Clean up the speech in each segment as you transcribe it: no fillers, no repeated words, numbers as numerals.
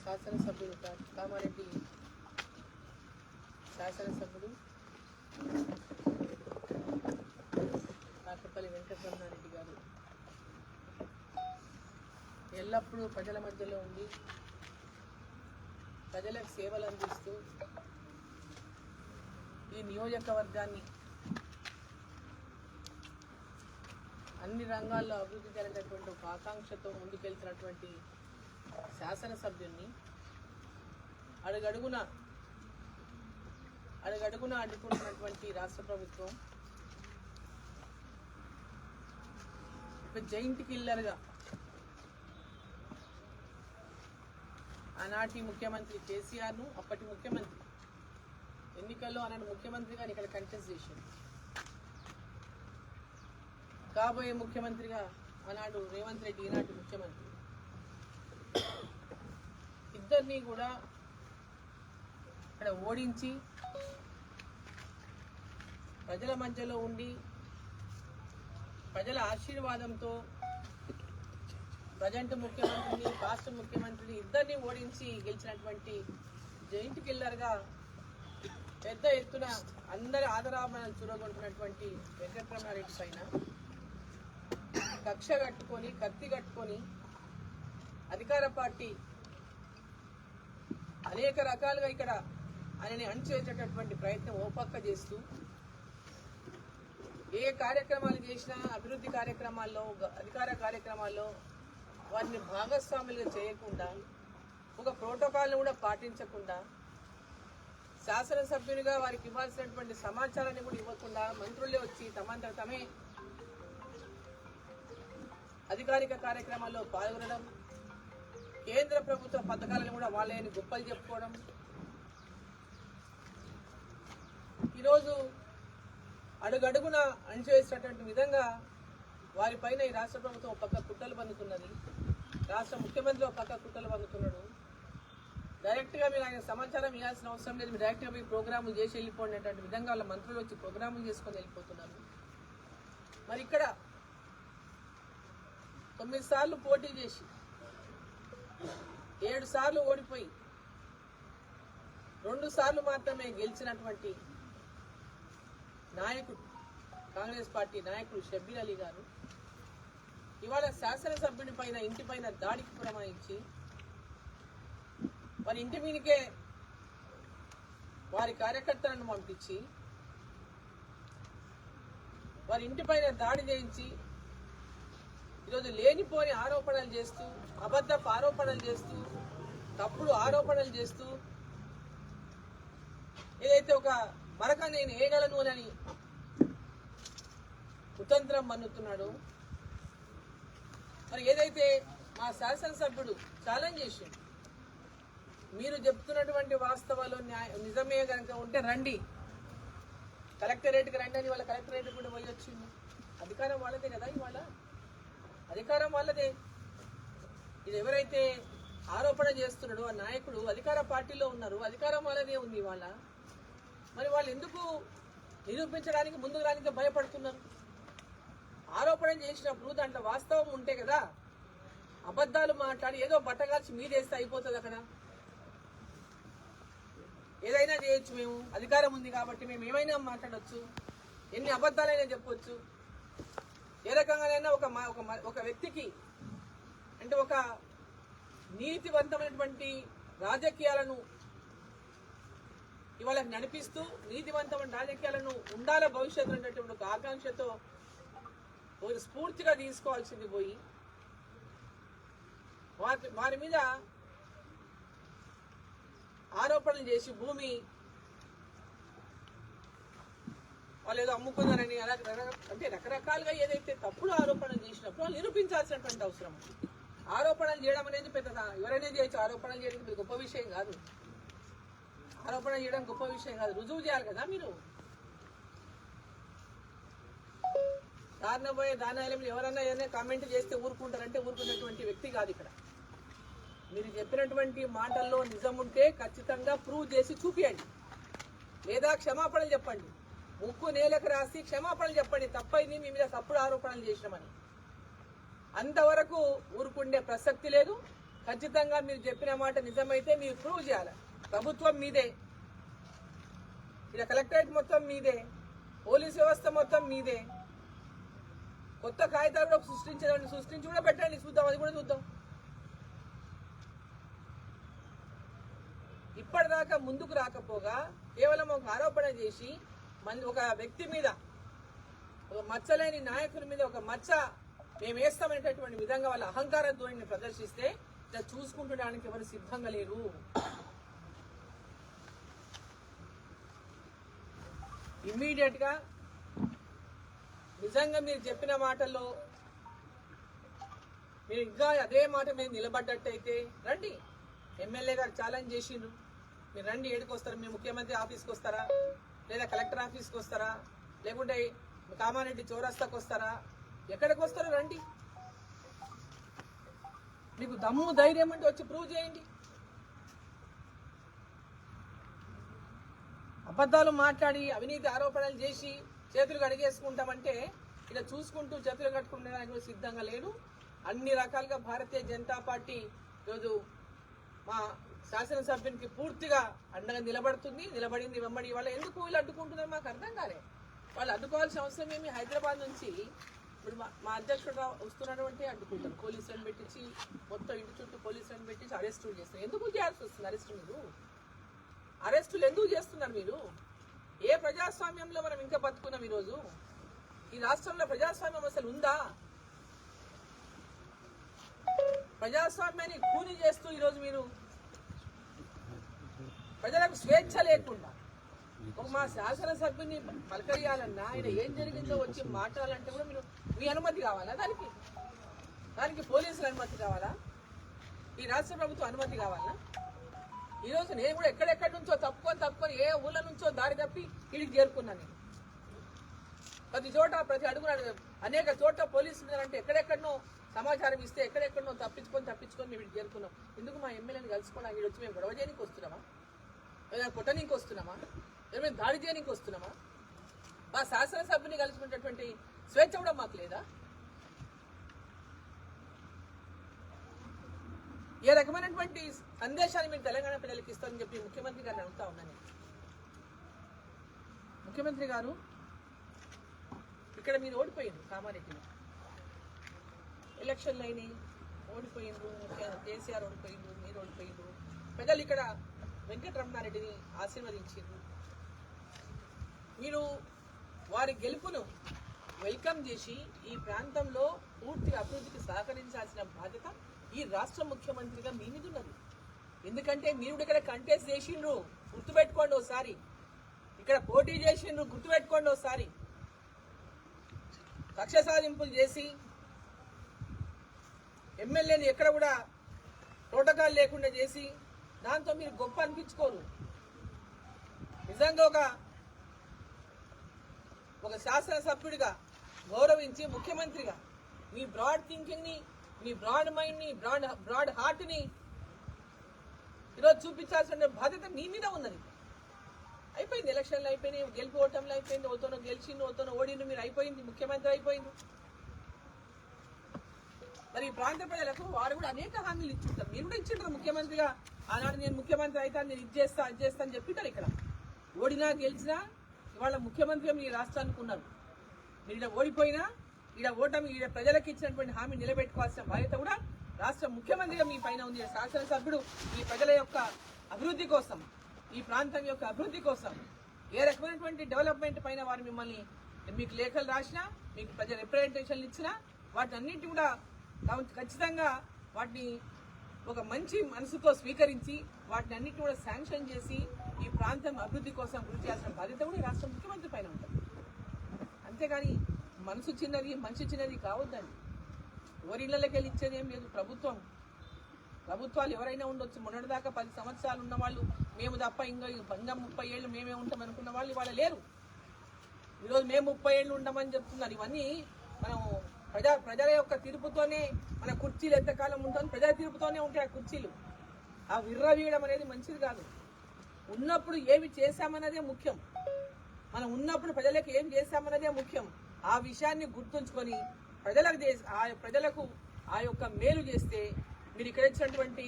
శాసనసభ్యుడు కామారెడ్డి శాసనసభ్యుడు కాకపల్లి వెంకటరమణారెడ్డి గారు ఎల్లప్పుడూ ప్రజల మధ్యలో ఉండి ప్రజలకు సేవలు అందిస్తూ ఈ నియోజకవర్గాన్ని అన్ని రంగాల్లో అభివృద్ధి జరిగేటువంటి ఒక ఆకాంక్షతో ముందుకెళ్తున్నటువంటి శాసనసభ్యుల్ని అడుగడుగున అడ్డుకుంటున్నటువంటి రాష్ట్ర ప్రభుత్వం ఒక జైంట్ కిల్లర్గా ఆనాటి ముఖ్యమంత్రి కేసీఆర్ను అప్పటి ముఖ్యమంత్రి ఎన్నికల్లో ఆనాడు ముఖ్యమంత్రిగా ఇక్కడ కంటెస్ట్ చేశారు. కాబోయే ముఖ్యమంత్రిగా ఆనాడు రేవంత్ రెడ్డి ఈనాటి ముఖ్యమంత్రి ఇద్దరిని కూడా ఇక్కడ ఓడించి ప్రజల మధ్యలో ఉండి ప్రజల ఆశీర్వాదంతో ప్రజెంట్ ముఖ్యమంత్రిని రాష్ట్ర ముఖ్యమంత్రిని ఇద్దరిని ఓడించి గెలిచినటువంటి జైంట్ కిల్లర్గా పెద్ద ఎత్తున అందరి ఆదరాభరణలు చూరగొంటున్నటువంటి వెంకటరమణారెడ్డి పైన కక్ష కట్టుకొని కత్తి కట్టుకొని అధికార పార్టీ అనేక రకాలుగా ఇక్కడ ఆయనని అణిచేసేటటువంటి ప్రయత్నం ఓపక్క చేస్తూ ఏ కార్యక్రమాలు చేసినా అభివృద్ధి కార్యక్రమాల్లో అధికార కార్యక్రమాల్లో వారిని భాగస్వాములుగా చేయకుండా ఒక ప్రోటోకాల్ను కూడా పాటించకుండా శాసనసభ్యునిగా వారికి ఇవ్వాల్సినటువంటి సమాచారాన్ని కూడా ఇవ్వకుండా మంత్రులే వచ్చి తమంతట తమే అధికారిక కార్యక్రమాల్లో పాల్గొనడం, కేంద్ర ప్రభుత్వ పథకాలను కూడా వాళ్ళని గొప్పలు చెప్పుకోవడం, ఈరోజు అడుగడుగున అణిచివేసినటువంటి విధంగా వారిపైన ఈ రాష్ట్ర ప్రభుత్వం ఒక పక్క కుట్రలు పన్నుతున్నది, రాష్ట్ర ముఖ్యమంత్రి ఒక పక్క కుట్రలు పన్నుతున్నాడు. డైరెక్ట్గా మీరు ఆయన సమాచారం ఇవ్వాల్సిన అవసరం లేదు, మీరు డైరెక్ట్గా మీ ప్రోగ్రాములు చేసి వెళ్ళిపోండి అనేటువంటి విధంగా వాళ్ళ మంత్రులు వచ్చి ప్రోగ్రాములు చేసుకొని వెళ్ళిపోతున్నారు. మరి ఇక్కడ 9 సార్లు పోటీ చేసి 7 సార్లు ఓడిపోయి 2 సార్లు మాత్రమే గెలిచినటువంటి నాయకుడు కాంగ్రెస్ పార్టీ నాయకుడు షబ్బీర్ అలీ గారు ఇవాళ శాసనసభ్యుని పైన ఇంటి పైన దాడికి పురమాయించి వారి ఇంటి మీదకే వారి కార్యకర్తలను పంపించి వారి ఇంటి పైన దాడి చేయించి ఈరోజు లేనిపోని ఆరోపణలు చేస్తూ అబద్ధపు ఆరోపణలు చేస్తూ తప్పుడు ఆరోపణలు చేస్తూ ఏదైతే ఒక మరక నేను వేయగలను అని కుతంత్రం మన్నుతున్నాడు. మరి ఏదైతే మా శాసనసభ్యుడు ఛాలెంజ్ చేసిండు, మీరు చెప్తున్నటువంటి వాస్తవాలు నిజమే కనుక ఉంటే రండి, కలెక్టరేట్కి రండి అని వాళ్ళ కలెక్టరేట్ కూడా పోయి వచ్చింది. అధికారం వాళ్ళదే కదా, ఇవాళ అధికారం వాళ్ళదే. ఇది ఎవరైతే ఆరోపణ చేస్తున్నాడో ఆ నాయకుడు అధికార పార్టీలో ఉన్నారు, అధికారం వాళ్ళదే ఉంది ఇవాళ. మరి వాళ్ళు ఎందుకు నిరూపించడానికి ముందుకు రానికి భయపడుతున్నారు? ఆరోపణ చేసినప్పుడు దాంట్లో వాస్తవం ఉంటే కదా, అబద్ధాలు మాట్లాడి ఏదో బట్టగాల్చి మీదేస్తే అయిపోతుంది. అక్కడ ఏదైనా చేయొచ్చు, మేము అధికారం ఉంది కాబట్టి మేము ఏమైనా మాట్లాడవచ్చు, ఎన్ని అబద్ధాలైనా చెప్పొచ్చు. ఏ రకంగానైనా ఒక వ్యక్తికి అంటే ఒక నీతివంతమైనటువంటి రాజకీయాలను ఇవాళ నడిపిస్తూ నీతివంతమైన రాజకీయాలను ఉండాల భవిష్యత్తు అనేటువంటి ఒక ఆకాంక్షతో ఒక స్ఫూర్తిగా తీసుకోవాల్సింది పోయి వారి మీద ఆరోపణలు చేసి భూమి వాళ్ళు ఏదో అమ్ముకున్నారని అలా అంటే రకరకాలుగా ఏదైతే తప్పుడు ఆరోపణలు చేసినప్పుడు వాళ్ళు నిరూపించాల్సినటువంటి అవసరం. ఆరోపణలు చేయడం అనేది పెద్ద ఎవరైనా చేయొచ్చు, ఆరోపణలు చేయడం గొప్ప విషయం కాదు, ఆరోపణ చేయడం గొప్ప విషయం కాదు, రుజువు చేయాలి కదా. మీరు దారిన పోయే దానాలయంలో ఎవరన్నా ఏదైనా కామెంట్ చేస్తే ఊరుకుంటారంటే ఊరుకునేటువంటి వ్యక్తి కాదు ఇక్కడ. మీరు చెప్పినటువంటి మాటల్లో నిజం ఉంటే ఖచ్చితంగా ప్రూవ్ చేసి చూపియండి, లేదా క్షమాపణలు చెప్పండి, ముక్కు నేలకు రాసి క్షమాపణలు చెప్పండి, తప్పైంది మీ మీద తప్పుడు ఆరోపణలు చేసినామని. అంతవరకు ఊరుకుండే ప్రసక్తి లేదు. ఖచ్చితంగా మీరు చెప్పిన మాట నిజమైతే మీరు ప్రూవ్ చేయాలి. ప్రభుత్వం మీదే, ఇక్కడ కలెక్టరేట్ మొత్తం మీదే, పోలీస్ వ్యవస్థ మొత్తం మీదే. కొత్త కాగితాలు కూడా సృష్టించి కూడా పెట్టండి, చూద్దాం, అది కూడా చూద్దాం. ఇప్పటిదాకా ముందుకు రాకపోగా కేవలం ఒక ఆరోపణ చేసి ఒక వ్యక్తి మీద, ఒక మచ్చలేని నాయకుల మీద ఒక మచ్చ మేము వేస్తామనేటటువంటి విధంగా వాళ్ళ అహంకార ధోరణిని ప్రదర్శిస్తే ఇలా చూసుకుంటడానికి ఎవరు సిద్ధంగా లేరు. ఇమ్మీడియట్ గా నిజంగా మీరు చెప్పిన మాటల్లో మీరు ఇంకా అదే మాట మీద నిలబడ్డట్టయితే రండి. ఎమ్మెల్యే గారు ఛాలెంజ్ చేసిండ్రు, మీరు రండి. ఏడికి వస్తారు? మీరు ముఖ్యమంత్రి ఆఫీస్కి వస్తారా, లేదా కలెక్టర్ ఆఫీస్కి వస్తారా, లేకుంటే కామారెడ్డి చౌరస్తాకి వస్తారా? ఎక్కడికి వస్తారో రండి. మీకు దమ్ము ధైర్యం అంటే వచ్చి ప్రూవ్ చేయండి. అబద్ధాలు మాట్లాడి అవినీతి ఆరోపణలు చేసి చేతులు కడిగేసుకుంటామంటే ఇలా చూసుకుంటూ చేతులు కట్టుకునే సిద్ధంగా లేను. అన్ని రకాలుగా భారతీయ జనతా పార్టీ ఈరోజు మా శాసనసభ్యునికి పూర్తిగా అండగా నిలబడింది. వెంబడి వాళ్ళు ఎందుకు వీళ్ళు అడ్డుకుంటున్నారు మాకు అర్థం కాలే. వాళ్ళు అడ్డుకోవాల్సిన అవసరం ఏమి? హైదరాబాద్ నుంచి ఇప్పుడు మా అధ్యక్షుడు వస్తున్నటువంటి అడ్డుకుంటారు, పోలీసులను పెట్టించి మొత్తం ఇంటి చుట్టూ పోలీసులను పెట్టించి అరెస్టులు చేస్తారు. ఎందుకు చేయాల్సి వస్తుంది అరెస్టులు ఎందుకు చేస్తున్నారు మీరు? ఏ ప్రజాస్వామ్యంలో మనం ఇంకా బతుకున్నాం? ఈరోజు ఈ రాష్ట్రంలో ప్రజాస్వామ్యం అసలు ఉందా? ప్రజాస్వామ్యాన్ని కూని చేస్తూ ఈరోజు మీరు ప్రజలకు స్వేచ్ఛ లేకుండా ఒక మా శాసనసభ్యుని పలకరియాలన్నా, ఆయన ఏం జరిగిందో వచ్చి మాట్లాడాలంటే కూడా మీరు మీ అనుమతి కావాలా? దానికి పోలీసుల అనుమతి కావాలా? ఈ రాష్ట్ర ప్రభుత్వం అనుమతి కావాలా? ఈరోజు నేను కూడా ఎక్కడెక్కడి నుంచో తప్పుకొని ఏ ఊళ్ళ నుంచో దారి తప్పి ఇడికి చేరుకున్నాను. ప్రతి అడుగున అనేక చోట్ల పోలీసులు ఉన్నారంటే ఎక్కడెక్కడనో సమాచారం ఇస్తే ఎక్కడెక్కడనో తప్పించుకొని మేము ఇడికి చేరుకున్నాం. ఎందుకు? మా ఎమ్మెల్యేని కలుసుకోవడానికి ఇక్కడ వచ్చి మేము గొడవ చేయడానికి వస్తున్నామా? ఏదైనా కొట్టనీకి వస్తున్నామా? ఏమైనా దాడి చేయడానికి వస్తున్నామా? మా శాసనసభ్యుని కలుసుకునేటటువంటి స్వేచ్ఛ కూడా మాకు లేదా? ఏ రకమైనటువంటి సందేశాన్ని మీరు తెలంగాణ ప్రజలకు ఇస్తారని చెప్పి ముఖ్యమంత్రి గారిని అడుగుతా ఉన్నాను. ముఖ్యమంత్రి గారు, ఇక్కడ మీరు ఓడిపోయిండ్రు, కామారెడ్డిలో ఎలక్షన్లు అయినాయి, ఓడిపోయిండ్రు. కేసీఆర్ ఓడిపోయిండ్రు, మీరు ఓడిపోయిండ్రు. ప్రజలు ఇక్కడ వెంకటరమణారెడ్డిని ఆశీర్వదించారు. మీరు వారి గెలుపును వెల్కమ్ చేసి ఈ ప్రాంతంలో పూర్తిగా అభివృద్ధికి సహకరించాల్సిన బాధ్యత ఈ రాష్ట్ర ముఖ్యమంత్రిగా మీ మీద ఉన్నది. ఎందుకంటే మీరు ఇక్కడ కంటెస్ట్ చేసిండ్రు, గుర్తుపెట్టుకోండి ఒకసారి. ఇక్కడ పోటీ చేసిండ్రు, గుర్తుపెట్టుకోండి ఒకసారి. కక్ష సాధింపులు చేసి ఎమ్మెల్యేని ఎక్కడ కూడా ప్రోటోకాల్ లేకుండా చేసి దాంతో మీరు గొప్ప అనిపించుకోరు. నిజంగా ఒక శాసనసభ్యుడిగా గౌరవించి ముఖ్యమంత్రిగా మీ బ్రాడ్ థింకింగ్ ని, మీ బ్రాడ్ మైండ్ ని, బ్రాడ్ హార్ట్ ని ఈరోజు చూపించాల్సిన బాధ్యత మీ మీద ఉన్నది. అయిపోయింది, ఎలక్షన్లు అయిపోయినాయి, గెలుపు ఓటంలో అయిపోయింది. ఓతోనో గెలిచిండు, ఓతోనో ఓడిండు, మీరు అయిపోయింది, ముఖ్యమంత్రి అయిపోయింది. మరి ఈ ప్రాంత ప్రజలకు వారు కూడా అనేక హామీలు ఇచ్చుంటారు. మీరు కూడా ఇచ్చింటారు ముఖ్యమంత్రిగా. ఆనాడు నేను ముఖ్యమంత్రి అయితే నేను ఇది చేస్తా అది చేస్తా అని చెప్పింటారు. ఇక్కడ ఓడినా గెలిచినా ఇవాళ ముఖ్యమంత్రిగా మీ రాష్ట్రానికి ఉన్నారు. మీరు ఇక్కడ ఓడిపోయినా ఇక్కడ ఓటమి ఇక్కడ ప్రజలకు ఇచ్చినటువంటి హామీ నిలబెట్టుకోవాల్సిన బాధ్యత కూడా రాష్ట్ర ముఖ్యమంత్రిగా మీ పైన ఉంది. శాసనసభ్యుడు ఈ ప్రజల యొక్క అభివృద్ధి కోసం, ఈ ప్రాంతం యొక్క అభివృద్ధి కోసం ఏ రకమైనటువంటి డెవలప్మెంట్ పైన వారు మిమ్మల్ని మీకు లేఖలు రాసినా, మీకు ప్రజల రిప్రజెంటేషన్లు ఇచ్చినా వాటిని అన్నింటి కూడా ఖచ్చితంగా వాటిని ఒక మంచి మనసుతో స్వీకరించి వాటిని అన్నింటినీ కూడా శాంక్షన్ చేసి ఈ ప్రాంతం అభివృద్ధి కోసం కృషి చేయాల్సిన బాధ్యత కూడా ఈ రాష్ట్ర ముఖ్యమంత్రి పైన ఉంటుంది. అంతేగాని మనసు చిన్నది మనిషి చిన్నది కావద్దండి. ఎవరిళ్ళకి వెళ్ళి ఇచ్చేది ఏం లేదు. ప్రభుత్వాలు ఎవరైనా ఉండొచ్చు. మొన్నటిదాకా 10 సంవత్సరాలు ఉన్న వాళ్ళు మేము తప్ప ఇంకా 30 ఏళ్ళు మేమే ఉంటాం అనుకున్న వాళ్ళు ఇవాళ లేరు. ఈరోజు మేము 30 ఏళ్ళు ఉండమని చెప్తున్నారు. ఇవన్నీ మనం ప్రజల యొక్క తీర్పుతోనే మన కుర్చీలు ఎంతకాలం ఉంటుంది, ప్రజల తీర్పుతోనే ఉంటాయి ఆ కుర్చీలు. ఆ విర్రవీయడం అనేది మంచిది కాదు. ఉన్నప్పుడు ఏమి చేశామన్నదే ముఖ్యం. మనం ఉన్నప్పుడు ప్రజలకు ఏం చేశామన్నదే ముఖ్యం. ఆ విషయాన్ని గుర్తుంచుకొని ప్రజలకు ఆ యొక్క మేలు చేస్తే మీరు ఇక్కడ ఇచ్చినటువంటి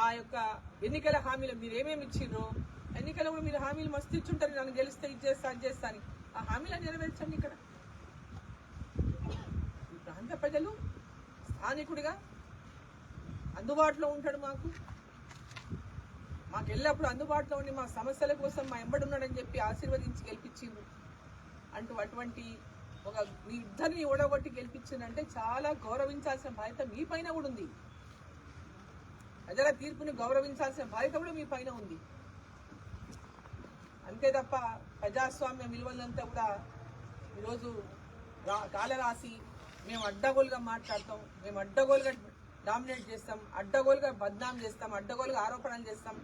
ఆ యొక్క ఎన్నికల హామీలు మీరు ఏమేమి ఇచ్చిండ్రో, ఎన్నికల్లో కూడా మీరు హామీలు మస్తు ఇచ్చుంటారు, నన్ను గెలిస్తే ఇది చేస్తా అది చేస్తా అని. ఆ హామీలను నెరవేర్చండి. ఇక్కడ ఈ ప్రాంత ప్రజలు స్థానికుడిగా అందుబాటులో ఉంటాడు, మాకు ఎల్లప్పుడూ అందుబాటులో ఉండి మా సమస్యల కోసం మా ఎంబడున్నాడని చెప్పి ఆశీర్వదించి గెలిపించిండు అటువంటి ఒక మీ ఇద్దరిని ఓడగొట్టి గెలిపించిందంటే చాలా గౌరవించాల్సిన బాధ్యత మీ పైన కూడా ఉంది. ప్రజల తీర్పుని గౌరవించాల్సిన బాధ్యత కూడా మీ పైన ఉంది. అంతే తప్ప ప్రజాస్వామ్య విలువలంతా కూడా ఈరోజు కాలరాసి మేము అడ్డగోలుగా మాట్లాడతాం, మేము అడ్డగోలుగా డామినేట్ చేస్తాం, అడ్డగోలుగా బద్నాం చేస్తాం, అడ్డగోలుగా ఆరోపణలు చేస్తాం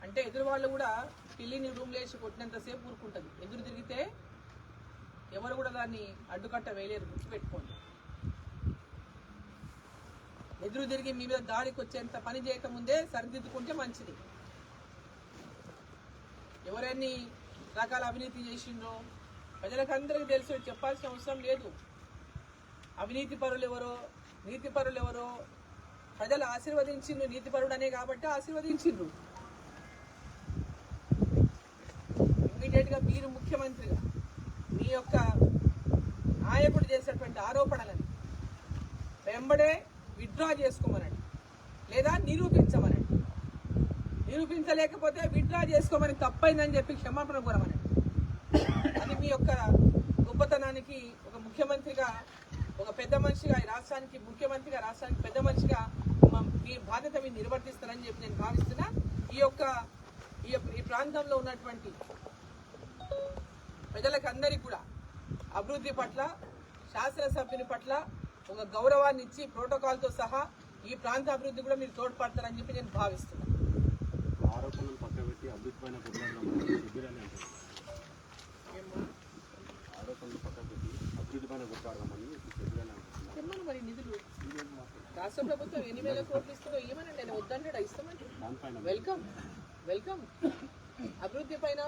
అంటే ఎదురు వాళ్ళు కూడా పిల్లిని రూమ్లో వేసి కొట్టినంతసేపు ఊరుకుంటుంది. ఎదురు తిరిగితే ఎవరు కూడా దాన్ని అడ్డుకట్ట వేయలేరు, గుర్తుపెట్టుకోండి. ఎదురు తిరిగి మీ మీద దాడికి వచ్చేంత పని చేయకముందే సరిదిద్దుకుంటే మంచిది. ఎవరెన్ని రకాల అవినీతి చేసిండ్రో ప్రజలకు అందరికీ తెలుసు, చెప్పాల్సిన అవసరం లేదు. అవినీతి పరులు ఎవరో నీతి పరులు ఎవరో ప్రజలు ఆశీర్వదించిండ్రు. నీతి పరుడనే కాబట్టి ఆశీర్వదించిండ్రు. ఇమ్మీడియట్గా మీరు ముఖ్యమంత్రిగా మీ యొక్క నాయకుడు చేసేటువంటి ఆరోపణలను వెంబడే విత్డ్రా చేసుకోమనండి, లేదా నిరూపించమనండి. నిరూపించలేకపోతే విత్డ్రా చేసుకోమని తప్పైందని చెప్పి క్షమాపణ కోరమనండి. అది మీ యొక్క గొప్పతనానికి ఒక ముఖ్యమంత్రిగా, ఒక పెద్ద మనిషిగా, ఈ రాష్ట్రానికి ముఖ్యమంత్రిగా, రాష్ట్రానికి పెద్ద మనిషిగా మీ బాధ్యత మీరు నిర్వర్తిస్తారని చెప్పి నేను భావిస్తున్నా. ఈ ప్రాంతంలో ఉన్నటువంటి ప్రజలకు అందరికీ కూడా అభివృద్ధి పట్ల, శాసనసభ్యుని పట్ల ఒక గౌరవాన్ని ఇచ్చి ప్రోటోకాల్తో సహా ఈ ప్రాంత అభివృద్ధి కూడా మీరు తోడ్పడతారని చెప్పి నేను భావిస్తున్నాను. ఆరోపణలు పక్క పెట్టి అభివృద్ధి పైన చెప్పమని మరి నిధులు రాష్ట్ర ప్రభుత్వం 8,000 కోట్లు ఇస్తుందో ఏమని నేను వద్దంటే ఇస్తామని వెల్కమ్. అభివృద్ధి పైన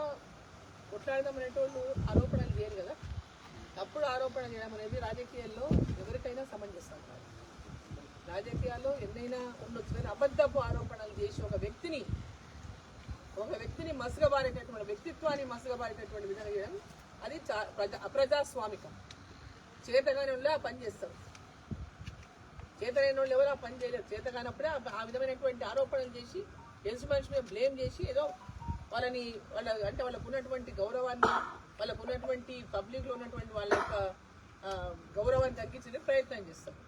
కొట్లాడడం అనేటోళ్ళు ఆరోపణలు చేయరు కదా. తప్పుడు ఆరోపణ చేయడం అనేది రాజకీయాల్లో ఎవరికైనా సమంజసం కాదు. రాజకీయాల్లో ఎన్నైనా ఉండొచ్చు, కానీ అబద్ధపు ఆరోపణలు చేసి ఒక వ్యక్తిని మసగబారేటటువంటి వ్యక్తిత్వాన్ని మసగబారేటటువంటి విధంగా చేయడం అది అప్రజాస్వామికం. చేతగాని వాళ్ళు ఆ పని చేస్తారు, చేతనైన వాళ్ళు ఎవరు ఆ పని చేయలేరు. చేతగానప్పుడే ఆ విధమైనటువంటి ఆరోపణలు చేసి తెలిసి మనిషి మీద బ్లేమ్ చేసి ఏదో వాళ్ళకు ఉన్నటువంటి గౌరవాన్ని, వాళ్ళకు ఉన్నటువంటి పబ్లిక్లో ఉన్నటువంటి వాళ్ళ యొక్క గౌరవాన్ని తగ్గించే ప్రయత్నం చేస్తారు.